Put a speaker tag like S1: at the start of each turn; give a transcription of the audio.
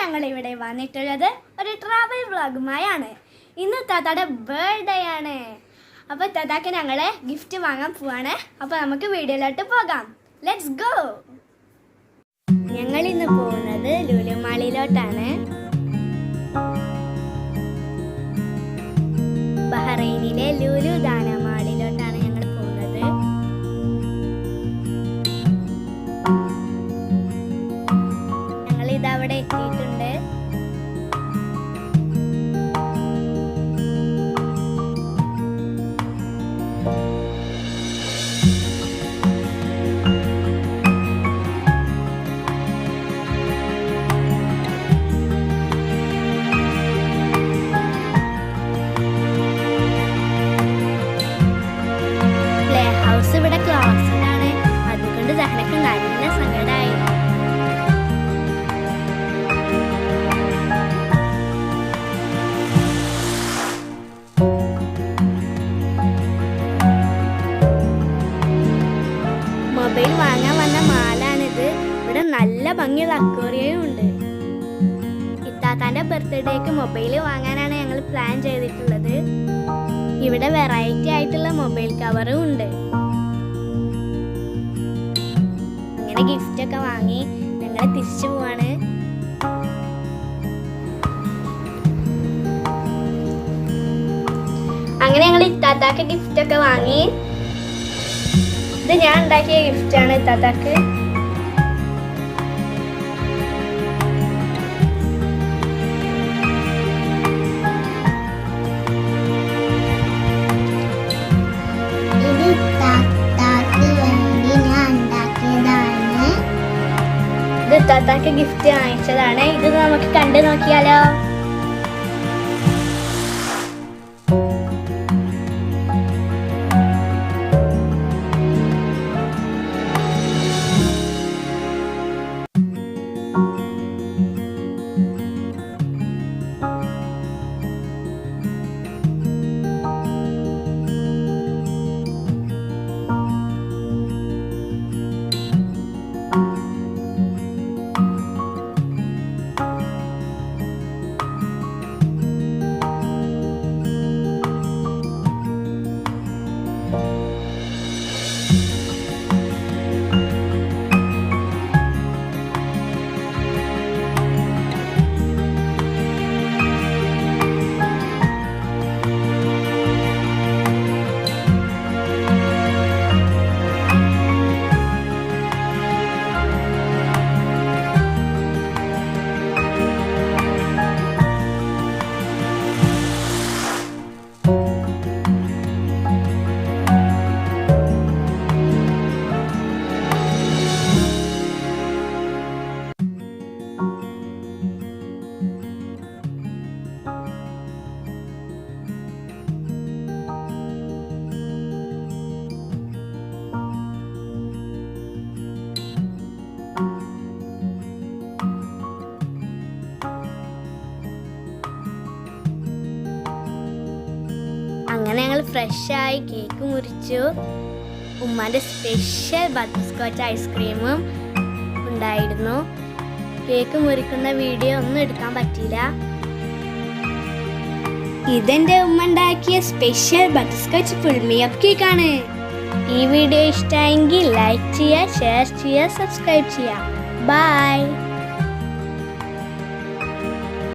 S1: ഞങ്ങൾ ഇവിടെ വന്നിട്ടുള്ളത് ഒരു ട്രാവൽ വ്ളോഗുമായാണ്. ഇന്ന് താത്താടെ ബർത്ത്ഡേ ആണ്. അപ്പോൾ താത്താക്ക് ഞങ്ങളെ ഗിഫ്റ്റ് വാങ്ങാൻ പോവാണ്. അപ്പോൾ നമുക്ക് വീഡിയോയിലോട്ട് പോകാം. Let's go. ഞങ്ങൾ ഇന്ന് പോകുന്നത് ലുലു മാളിലോട്ടാണ്. ബഹ്റൈനിലെ ലുലു ദാന മാളിലോട്ടാണ് ഞങ്ങൾ പോകുന്നത്. ഞങ്ങൾ ഇതവിടെ എത്തിയിട്ടുണ്ട്. ഇവിടെ ക്ലാസ്സിലാണ്, അതുകൊണ്ട് സഹനക്ക് നല്ല സങ്കടമായി. മൊബൈൽ വാങ്ങാൻ വന്ന മാലാണിത്. ഇവിടെ നല്ല ഭംഗിയുള്ള അക്വേറിയവും ഉണ്ട്. ഇത്താത്താന്റെ ബർത്ത്ഡേക്ക് മൊബൈൽ വാങ്ങാനാണ് ഞങ്ങൾ പ്ലാൻ ചെയ്തിട്ടുള്ളത്. ഇവിടെ വെറൈറ്റി ആയിട്ടുള്ള മൊബൈൽ കവറും ഉണ്ട്. ഗിഫ്റ്റ് ഒക്കെ വാങ്ങി ഞങ്ങൾ തിരിച്ചു പോവാണ്. അങ്ങനെ ഞങ്ങൾ ഇത്താത്താക്ക് ഗിഫ്റ്റ് ഒക്കെ വാങ്ങി. ഇത് ഞാൻ ഉണ്ടാക്കിയ ഗിഫ്റ്റ് ആണ് ഇത്താത്താക്ക്. താത്താക്ക് ഗിഫ്റ്റ് വാങ്ങിച്ചതാണ്. ഇത് നമുക്ക് കണ്ടു നോക്കിയാലോ. അങ്ങനെ ഞങ്ങൾ ഫ്രഷായി കേക്ക് മുറിച്ചു. ഉമ്മാൻ്റെ സ്പെഷ്യൽ ബട്ടർ സ്കോച്ച് ഐസ്ക്രീമും ഉണ്ടായിരുന്നു. കേക്ക് മുറിക്കുന്ന വീഡിയോ ഒന്നും എടുക്കാൻ പറ്റിയില്ല. ഇതെൻ്റെ ഉമ്മ ഉണ്ടാക്കിയ സ്പെഷ്യൽ ബട്ടർ സ്കോച്ച് ഫുൾ മിയപ്പ് കേക്കാണ്. ഈ വീഡിയോ ഇഷ്ടമായെങ്കിൽ ലൈക്ക് ചെയ്യുക, ഷെയർ ചെയ്യുക, സബ്സ്ക്രൈബ് ചെയ്യുക. ബൈ.